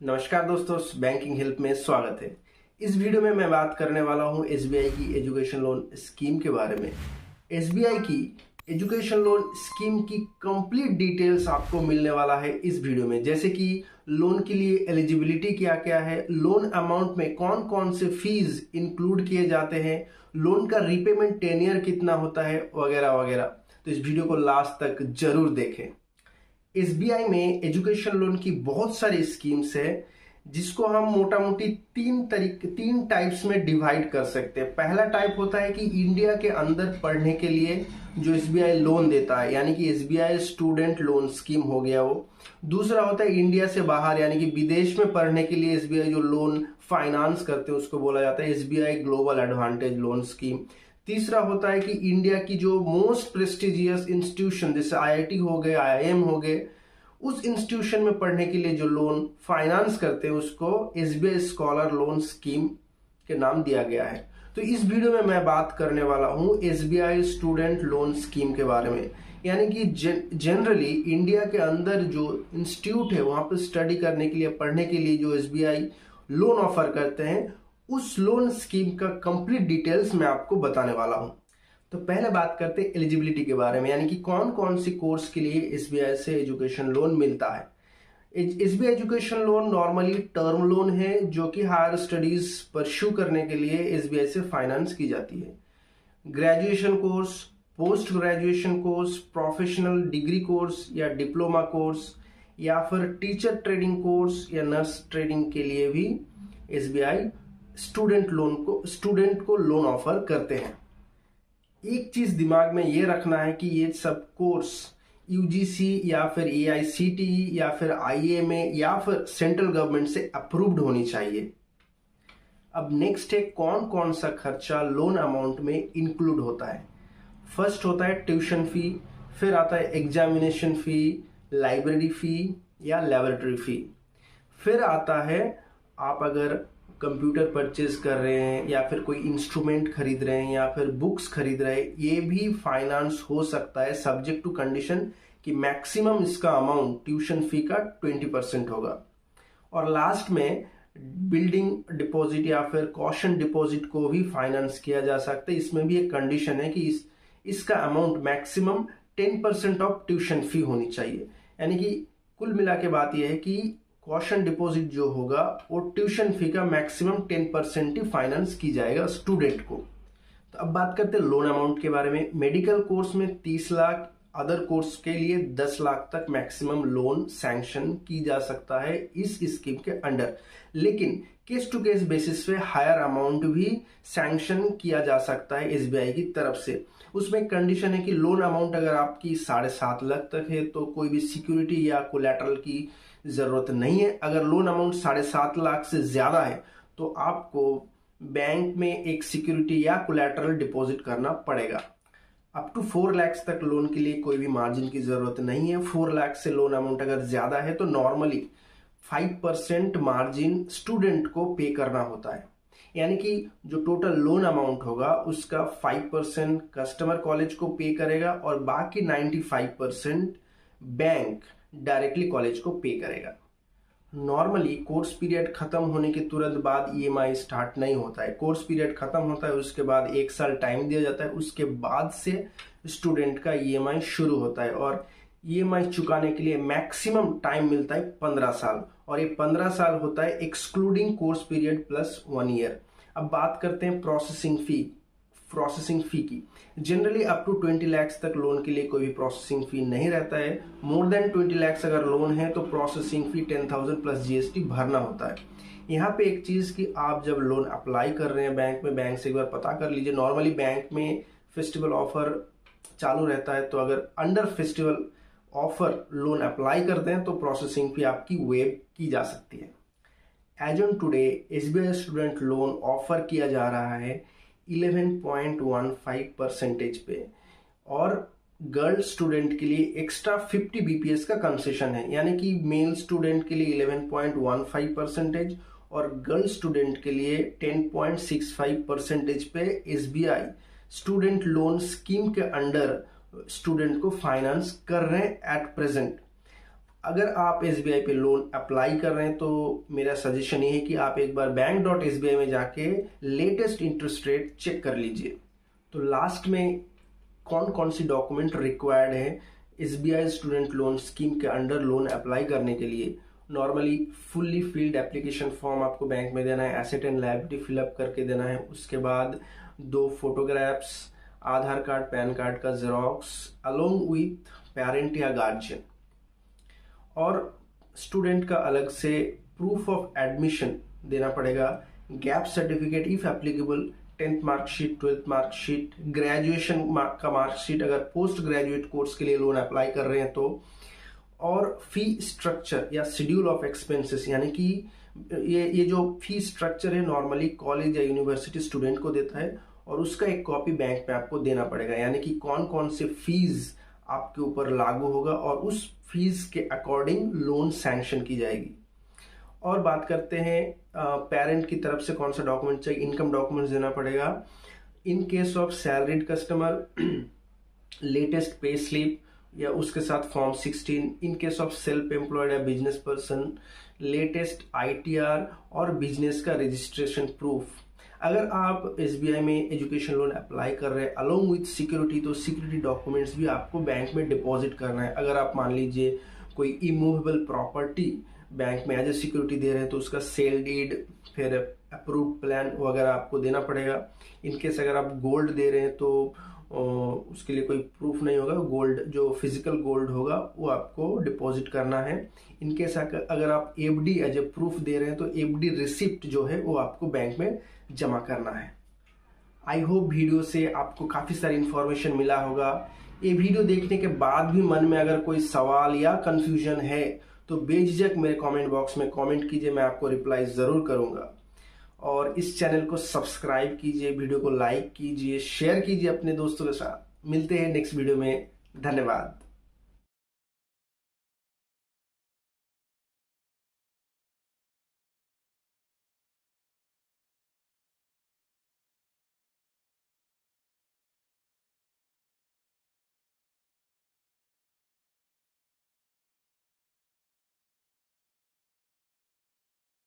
नमस्कार दोस्तों, banking help में स्वागत है। इस वीडियो में मैं बात करने वाला हूं एसबीआई की एजुकेशन लोन स्कीम के बारे में। एसबीआई की एजुकेशन लोन स्कीम की कंप्लीट डिटेल्स आपको मिलने वाला है इस वीडियो में, जैसे कि लोन के लिए एलिजिबिलिटी क्या क्या है, लोन अमाउंट में कौन कौन से फीस इंक्लूड किए जाते हैं, लोन का रीपेमेंट टेन्योर कितना होता है, वगैरह वगैरह। तो इस वीडियो को लास्ट तक जरूर देखें। एसबीआई में एजुकेशन लोन की बहुत सारी स्कीम्स है, जिसको हम मोटा मोटी तीन टाइप्स में डिवाइड कर सकते हैं। पहला टाइप होता है कि इंडिया के अंदर पढ़ने के लिए जो एसबीआई लोन देता है, यानी कि एसबीआई स्टूडेंट लोन स्कीम हो गया वो। दूसरा होता है इंडिया से बाहर, यानी कि विदेश में पढ़ने के लिए एसबीआई जो लोन फाइनेंस करते हैं उसको बोला जाता है SBI global advantage loan scheme. तीसरा होता है कि इंडिया की जो मोस्ट प्रेस्टिजियस इंस्टीट्यूशन जैसे आईआईटी हो गए, आईआईएम हो गए, उस इंस्टीट्यूशन में पढ़ने के लिए जो लोन फाइनेंस करते हैं उसको एसबीआई स्कॉलर लोन स्कीम के नाम दिया गया है। तो इस वीडियो में मैं बात करने वाला हूं एसबीआई स्टूडेंट लोन स्कीम के बारे में, यानी कि जनरली इंडिया के अंदर जो इंस्टीट्यूट है वहां पर स्टडी करने के लिए, पढ़ने के लिए जो एसबीआई लोन ऑफर करते हैं, उस लोन स्कीम का कंप्लीट डिटेल्स मैं आपको बताने वाला हूं। तो पहले बात करते हैं एलिजिबिलिटी के बारे में, यानी कि कौन कौन सी कोर्स के लिए एसबीआई से एजुकेशन लोन मिलता है। SBI education loan normally term loan है, जो कि हायर स्टडीज परस्यू करने के लिए एसबीआई से फाइनेंस की जाती है। Graduation course, post graduation course, professional degree course या डिप्लोमा कोर्स, या फिर टीचर ट्रेनिंग कोर्स या नर्स ट्रेनिंग के लिए भी एसबीआई स्टूडेंट को लोन ऑफर करते हैं। एक चीज दिमाग में ये रखना है कि ये सब कोर्स यूजीसी या फिर एआईसीटीई या फिर आईएमए या फिर सेंट्रल गवर्नमेंट से अप्रूव्ड होनी चाहिए। अब नेक्स्ट है कौन कौन सा खर्चा लोन अमाउंट में इंक्लूड होता है। फर्स्ट होता है ट्यूशन फी, फिर आता है एग्जामिनेशन फी, लाइब्रेरी फी या लेबोरेटरी फी, फिर आता है आप अगर कंप्यूटर परचेज कर रहे हैं या फिर कोई इंस्ट्रूमेंट खरीद रहे हैं या फिर बुक्स खरीद रहे हैं, ये भी फाइनेंस हो सकता है सब्जेक्ट टू कंडीशन कि मैक्सिमम इसका अमाउंट ट्यूशन फी का 20% होगा। और लास्ट में बिल्डिंग डिपॉजिट या फिर कॉशन डिपॉजिट को भी फाइनेंस किया जा सकता है। इसमें भी एक कंडीशन है कि इसका amount maximum 10% of tuition fee होनी चाहिए। यानी कि कुल मिला के बात यह है कि कॉशन डिपॉजिट जो होगा वो ट्यूशन फी का मैक्सिमम 10% ही फाइनेंस की जाएगा स्टूडेंट को। तो अब बात करते हैं लोन अमाउंट के बारे में। मेडिकल कोर्स में 30 लाख, अदर कोर्स के लिए 10 लाख तक मैक्सिमम लोन सैंक्शन की जा सकता है इस स्कीम के अंडर, लेकिन केस टू केस बेसिस पे हायर अमाउंट भी सैंक्शन किया जा सकता है एसबीआई की तरफ से। उसमें कंडीशन है कि लोन अमाउंट अगर आपकी 7.5 लाख तक है तो कोई भी सिक्योरिटी या कोलैटरल की जरूरत नहीं है। अगर लोन अमाउंट 7.5 लाख से ज्यादा है तो आपको बैंक में एक सिक्योरिटी या कोलैटरल डिपॉजिट करना पड़ेगा। अप टू 4 लाख तक लोन के लिए कोई भी मार्जिन की जरूरत नहीं है। 4 लाख से लोन अमाउंट अगर ज्यादा है तो नॉर्मली 5% मार्जिन स्टूडेंट को पे करना होता है, यानी कि जो टोटल लोन अमाउंट होगा उसका 5% कस्टमर कॉलेज को पे करेगा और बाकी 95% बैंक डायरेक्टली कॉलेज को पे करेगा। नॉर्मली कोर्स पीरियड खत्म होने के तुरंत बाद ईएमआई स्टार्ट नहीं होता है। कोर्स पीरियड खत्म होता है, उसके बाद 1 साल टाइम दिया जाता है, उसके बाद से स्टूडेंट का ईएमआई शुरू होता है और ईएमआई चुकाने के लिए मैक्सिमम टाइम मिलता है 15 साल, और ये 15 साल होता है excluding course period plus 1 year. अब बात करते हैं प्रोसेसिंग फी की। जनरली अप टू 20 लाख तक लोन के लिए कोई भी प्रोसेसिंग फी नहीं रहता है। मोर देन 20 लाख अगर लोन है तो प्रोसेसिंग फी 10,000 प्लस जीएसटी भरना होता है। यहाँ पे एक चीज कि आप जब लोन अप्लाई कर रहे हैं बैंक में, बैंक से एक बार पता कर लीजिए। नॉर्मली बैंक में फेस्टिवल ऑफर चालू रहता है, तो अगर under festival offer loan apply करते हैं तो प्रोसेसिंग फी आपकी वेव की जा सकती है। As on today SBI student loan offer किया जा रहा है 11.15% पे, और गर्ल स्टूडेंट के लिए एक्स्ट्रा 50 बीपीएस का कंसेशन है, यानी कि मेल स्टूडेंट के लिए 11.15% और गर्ल स्टूडेंट के लिए 10.65% पे एसबीआई स्टूडेंट लोन स्कीम के अंडर स्टूडेंट को फाइनेंस कर रहे हैं एट प्रेजेंट। अगर आप एसबीआई पे लोन अप्लाई कर रहे हैं तो मेरा सजेशन ये है कि आप एक बार bank.sbi में जाके लेटेस्ट इंटरेस्ट रेट चेक कर लीजिए। तो लास्ट में कौन कौन सी डॉक्यूमेंट रिक्वायर्ड है एसबीआई स्टूडेंट लोन स्कीम के अंडर लोन अप्लाई करने के लिए। Normally fully filled application form आपको बैंक में देना है, एसेट एंड लायबिलिटी फिलअप करके देना है। उसके बाद 2 फोटोग्राफ्स, आधार कार्ड पैन कार्ड का जेरोक्स अलोंग विथ पेरेंट या गार्जियन, और स्टूडेंट का अलग से प्रूफ ऑफ एडमिशन देना पड़ेगा, gap certificate if applicable, 10th marksheet, 12th marksheet, graduation का मार्कशीट अगर पोस्ट ग्रेजुएट कोर्स के लिए लोन अप्लाई कर रहे हैं तो, और फी स्ट्रक्चर या शेड्यूल ऑफ एक्सपेंसेस, यानी कि ये जो फी स्ट्रक्चर है नॉर्मली कॉलेज या यूनिवर्सिटी स्टूडेंट को देता है, और उसका एक कॉपी बैंक में आपको देना पड़ेगा, यानी कि कौन कौन से फीस आपके ऊपर लागू होगा और उस फीस के अकॉर्डिंग लोन सैंक्शन की जाएगी। और बात करते हैं पेरेंट की तरफ से कौन सा डॉक्यूमेंट चाहिए। इनकम डॉक्यूमेंट्स देना पड़ेगा। In case of salaried customer latest pay slip या उसके साथ form 16। In case of self employed या बिजनेस पर्सन लेटेस्ट आईटीआर और बिजनेस का रजिस्ट्रेशन प्रूफ। अगर आप एसबीआई में एजुकेशन लोन अप्लाई कर रहे हैं अलोंग विथ सिक्योरिटी, तो सिक्योरिटी डॉक्यूमेंट्स भी आपको बैंक में डिपॉजिट करना है। अगर आप मान लीजिए कोई इमूवेबल प्रॉपर्टी बैंक में एज ए सिक्योरिटी दे रहे हैं तो उसका सेल डीड, फिर अप्रूव्ड प्लान वगैरह आपको देना पड़ेगा। इनकेस अगर आप गोल्ड दे रहे हैं तो उसके लिए कोई प्रूफ नहीं होगा, गोल्ड जो फिजिकल गोल्ड होगा वो आपको डिपॉजिट करना है। इनकेस अगर आप एफडी एज ए प्रूफ दे रहे हैं तो एफडी रिसिप्ट जो है वो आपको बैंक में जमा करना है। आई होप वीडियो से आपको काफी सारी इंफॉर्मेशन मिला होगा। ये वीडियो देखने के बाद भी मन में अगर कोई सवाल या कंफ्यूजन है तो बेझिझक मेरे कमेंट बॉक्स में कमेंट कीजिए, मैं आपको रिप्लाई जरूर करूंगा। और इस चैनल को सब्सक्राइब कीजिए, वीडियो को लाइक कीजिए, शेयर कीजिए अपने दोस्तों के साथ। मिलते हैं नेक्स्ट वीडियो में। धन्यवाद।